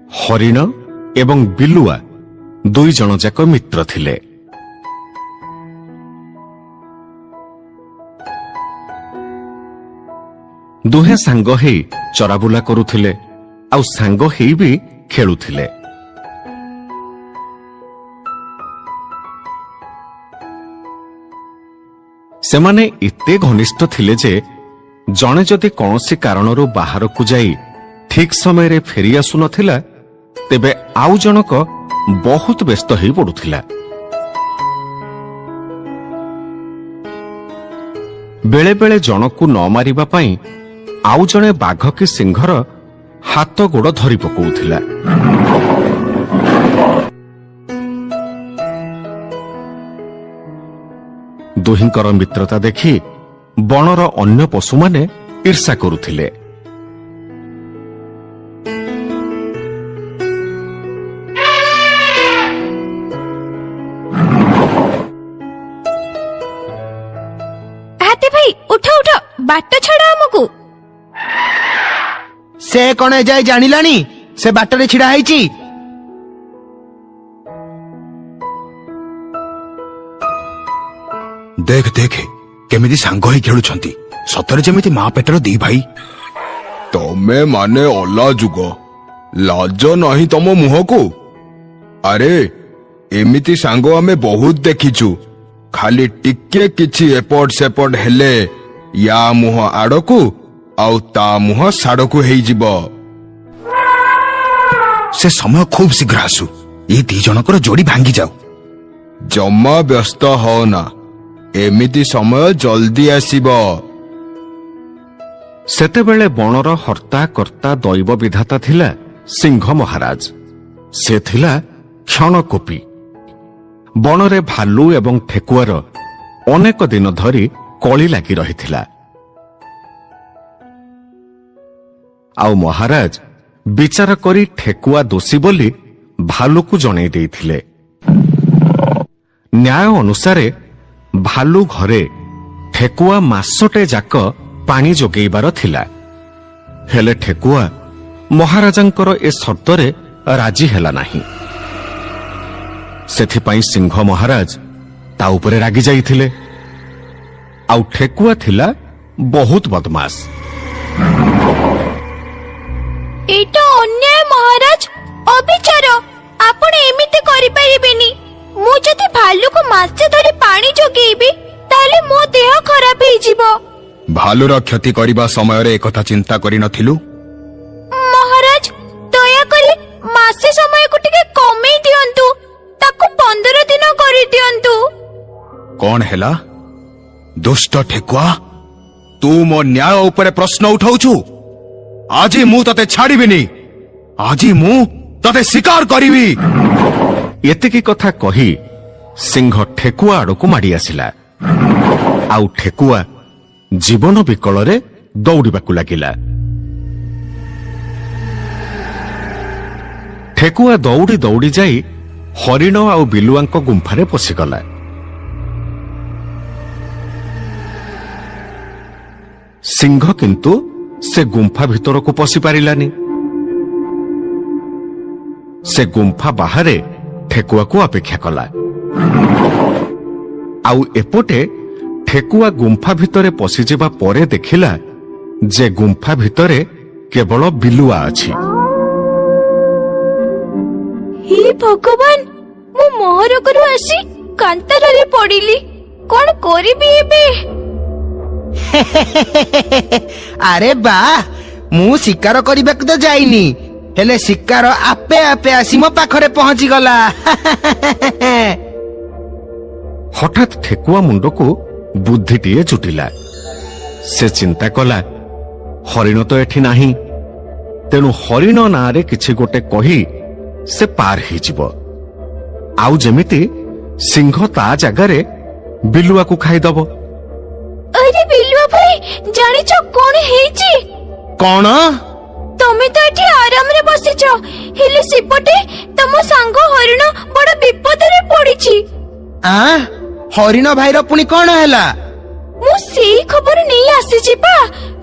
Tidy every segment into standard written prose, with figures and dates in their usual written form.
ହରିଣ ଏବଂ ବିଲୁଆ ଦୁଇ ଜଣ ଯାକ ମିତ୍ର ଥିଲେ। ଦୁହେଁ ସାଙ୍ଗ ହେଇ ଚରାବୁଲା କରୁଥିଲେ ଆଉ ସାଙ୍ଗ ହେଇ ବି ଖେଳୁଥିଲେ। ସେମାନେ ଏତେ ଘନିଷ୍ଠ ଥିଲେ ଯେ ଜଣେ ଯଦି କୌଣସି କାରଣରୁ ବାହାରକୁ ଯାଇ ଠିକ୍ ସମୟରେ ଫେରି ଆସୁନଥିଲା ତେବେ ଆଉ ଜଣକ ବହୁତ ବ୍ୟସ୍ତ ହୋଇ ପଡୁଥିଲା। ବେଳେବେଳେ ଜଣକୁ ନ ମାରିବା ପାଇଁ ଆଉ ଜଣେ ବାଘ କି ସିଂହର ହାତ ଗୋଡ଼ ଧରି ପକାଉଥିଲା। ଦୁହିଁଙ୍କର ମିତ୍ରତା ଦେଖି ବଣର ଅନ୍ୟ ପଶୁମାନେ ଈର୍ଷା କରୁଥିଲେ। ହାତୀ ଭାଇ ଉଠ ଉଠ, ବାଟ ଛାଡ ଆମକୁ। ସେ କଣ ଏଯାଏ ଜାଣିଲାଣି ସେ ବାଟରେ ଛିଡା ହେଇଛି? ଦେଖ ଦେଖ କେମିତି ସାଙ୍ଗ ହେଇ ଖେଳୁଛନ୍ତି, ସତରେ ଯେମିତି ମା ପେଟର ଦି ଭାଇ। ତମେ ମାନେ ଅଲା ଯୁଗ, ଲାଜ ନାହିଁ ତମ ମୁହଁକୁ? ଆରେ ଏମିତି ସାଙ୍ଗ ଆମେ ବହୁତ ଦେଖିଛୁ। ଖାଲି ଟିକେ କିଛି ଏପଟ ସେପଟ ହେଲେ ୟା ମୁହଁ ଆଡକୁ ଆଉ ତା ମୁହଁ ସାଡକୁ ହେଇଯିବ। ସେ ସମୟ ଖୁବ୍ ଶୀଘ୍ର ଆସୁ, ଏଇ ଦି ଜଣଙ୍କର ଯୋଡି ଭାଙ୍ଗି ଯାଉ। ଜମା ବ୍ୟସ୍ତ ହଅନା, ଏମିତି ସମୟ ଜଲ୍ଦି ଆସିବ। ସେତେବେଳେ ବଣର ହର୍ତ୍ତା କର୍ତ୍ତା ଦୈବ ବିଧାତା ଥିଲା ସିଂହ ମହାରାଜ। ସେ ଥିଲା କ୍ଷଣକୋପୀ। ବଣରେ ଭାଲୁ ଏବଂ ଠେକୁଆର ଅନେକ ଦିନ ଧରି କଳି ଲାଗି ରହିଥିଲା। ଆଉ ମହାରାଜ ବିଚାର କରି ଠେକୁଆ ଦୋଷୀ ବୋଲି ଭାଲୁକୁ ଜଣେଇ ଦେଇଥିଲେ। ନ୍ୟାୟ ଅନୁସାରେ ଭାଲୁ ଘରେ ଠେକୁଆ ମାସଟେ ଯାକ ପାଣି ଯୋଗେଇବାର ଥିଲା। ହେଲେ ଠେକୁଆ ମହାରାଜାଙ୍କର ଏ ସର୍ତ୍ତରେ ରାଜି ହେଲା ନାହିଁ। ସେଥିପାଇଁ ସିଂହ ମହାରାଜ ତା ଉପରେ ରାଗି ଯାଇଥିଲେ। ଆଉ ଠେକୁଆ ଥିଲା ବହୁତ ବଦମାସ। ଏଇଟା ଅନ୍ୟାୟ ମହାରାଜ, ଅବିଚାର। ଆପଣ ଏମିତି କରିପାରିବେନି। ମୁଁ ଯଦି ଭାଲୁକୁ ମାସେ ଧରି ପାଣି ଯୋଗେଇବି ତାହେଲେ ମୋ ଦେହ ଖରାପ ହେଇଯିବ। ଭାଲୁର କ୍ଷତି କରିବା ସମୟରେ ଏକଥା ଚିନ୍ତା କରିନଥିଲୁ? ମହାରାଜ ଦୟାକରି ମାସେ ସମୟକୁ ଟିକେ କମେଇ ଦିଅନ୍ତୁ, ତାକୁ 15 ଦିନ କରିଦିଅନ୍ତୁ। କଣ ହେଲା ଦୁଷ୍ଟ ଠେକୁଆ, ତୁ ମୋ ନ୍ୟାୟ ଉପରେ ପ୍ରଶ୍ନ ଉଠାଉଛୁ? ଆଜି ମୁଁ ତତେ ଛାଡ଼ିବିନି, ଆଜି ମୁଁ ତତେ ଶିକାର କରିବି। ଏତିକି କଥା କହି ସିଂହ ଠେକୁଆ ଆଡକୁ ମାଡ଼ି ଆସିଲା। ଆଉ ଠେକୁଆ ଜୀବନ ବିକଳରେ ଦୌଡ଼ିବାକୁ ଲାଗିଲା। ଠେକୁଆ ଦୌଡ଼ି ଦୌଡ଼ି ଯାଇ ହରିଣ ଆଉ ବିଲୁଆଙ୍କ ଗୁମ୍ଫାରେ ପଶିଗଲା। ସିଂହ କିନ୍ତୁ ସେ ଗୁମ୍ଫା ଭିତରକୁ ପଶି ପାରିଲାନି। ସେ ଗୁମ୍ଫା ବାହାରେ ଠେକୁଆକୁ ଅପେକ୍ଷା କଲା। ଆଉ ଏପଟେ ଠେକୁଆ ଗୁମ୍ଫା ଭିତରେ ପଶିଯିବା ପରେ ଦେଖିଲା ଯେ ଗୁମ୍ଫା ଭିତରେ କେବଳ ବିଲୁଆ ଅଛି। ହେ ଭଗବାନ, ମୁଁ ମହରକରୁ ଆସି କାନ୍ତାରରେ ପଡ଼ିଲି। କଣ କରିବି ଏବେ? ଆରେ ବା, ମୁଁ ଶିକାର କରିବାକୁ ତ ଯାଇନି, ହେଲେ ଶିକାର ଆପେ ଆପେ ଆସି ମୋ ପାଖରେ ପହଞ୍ଚିଗଲା। ହଠାତ୍ ଠେକୁଆ ମୁଣ୍ଡକୁ ବୁଦ୍ଧିଟିଏ ଜୁଟିଲା। ସେ ଚିନ୍ତା କଲା, ହରିଣ ତ ଏଠି ନାହିଁ, ତେଣୁ ହରିଣ ନାଁରେ କିଛି ଗୋଟେ କହି ସେ ପାର ହେଇଯିବ। ଆଉ ଯେମିତି ସିଂହ ତା ଜାଗାରେ ବିଲୁଆକୁ ଖାଇଦବ। ଆରେ ବିଲୁଆ ଭାଇ, ଜାଣିଛ କଣ ହେଇଛି? କଣ? ତମେ ତ ଏଠି ଆରାମରେ ବସିଛ, ହେଲେ ସେପଟେ ତମ ସାଙ୍ଗ ହରିଣ ବଡ ବିପଦରେ ପଡିଛି। ହରିଣ ଭାଇର ପୁଣି କଣ ହେଲା? ମୁଁ ସେଇ ଖବର ନେଇ ଆସିଛି ପା।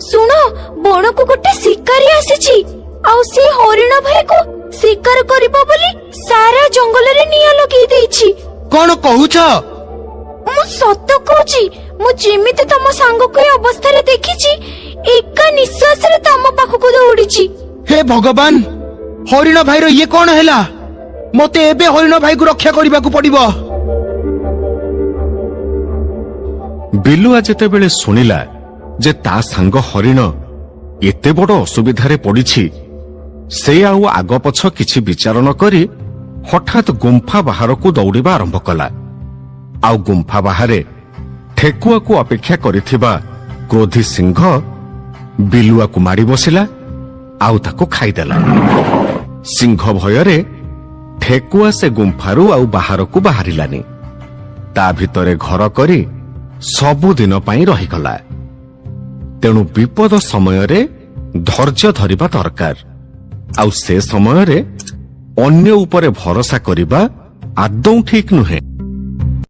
ଶୁଣ, ବଣକୁ ଗୋଟେ ଶିକାରୀ ଆସିଛି ଆଉ ସେ ହରିଣ ଭାଇକୁ ଶିକାର କରିବ ବୋଲି ସାରା ଜଙ୍ଗଲରେ ନିଆଁ ଲଗେଇ ଦେଇଛି। କଣ କହୁଛ? ମୁଁ ସତ କହୁଛି, ମୁଁ ଯେମିତି ତମ ସାଙ୍ଗକୁ ଏ ଅବସ୍ଥାରେ ଦେଖିଛି, ଏକା ନିଶ୍ୱାସରେ ତମ ପାଖକୁ ଦୌଡିଛି। ହେ ଭଗବାନ, ହରିଣ ଭାଇର ଇଏ କଣ ହେଲା? ମତେ ଏବେ ହରିଣ ଭାଇକୁ ରକ୍ଷା କରିବାକୁ ପଡିବ। ବିଲୁଆ ଯେତେବେଳେ ଶୁଣିଲା ଯେ ତା ସାଙ୍ଗ ହରିଣ ଏତେ ବଡ ଅସୁବିଧାରେ ପଡିଛି, ସେ ଆଉ ଆଗ ପଛ କିଛି ବିଚାର ନ କରି ହଠାତ୍ ଗୁମ୍ଫା ବାହାରକୁ ଦୌଡ଼ିବା ଆରମ୍ଭ କଲା। ଆଉ ଗୁମ୍ଫା ବାହାରେ ଠେକୁଆକୁ ଅପେକ୍ଷା କରିଥିବା କ୍ରୋଧୀ ସିଂହ ବିଲୁଆକୁ ମାଡ଼ି ବସିଲା ଆଉ ତାକୁ ଖାଇଦେଲା। ସିଂହ ଭୟରେ ଠେକୁଆ ସେ ଗୁମ୍ଫାରୁ ଆଉ ବାହାରକୁ ବାହାରିଲାନି। ତା ଭିତରେ ଘର କରି ସବୁଦିନ ପାଇଁ ରହିଗଲା। ତେଣୁ ବିପଦ ସମୟରେ ଧୈର୍ଯ୍ୟ ଧରିବା ଦରକାର, ଆଉ ସେ ସମୟରେ ଅନ୍ୟ ଉପରେ ଭରସା କରିବା ଆଦୌ ଠିକ୍ ନୁହେଁ।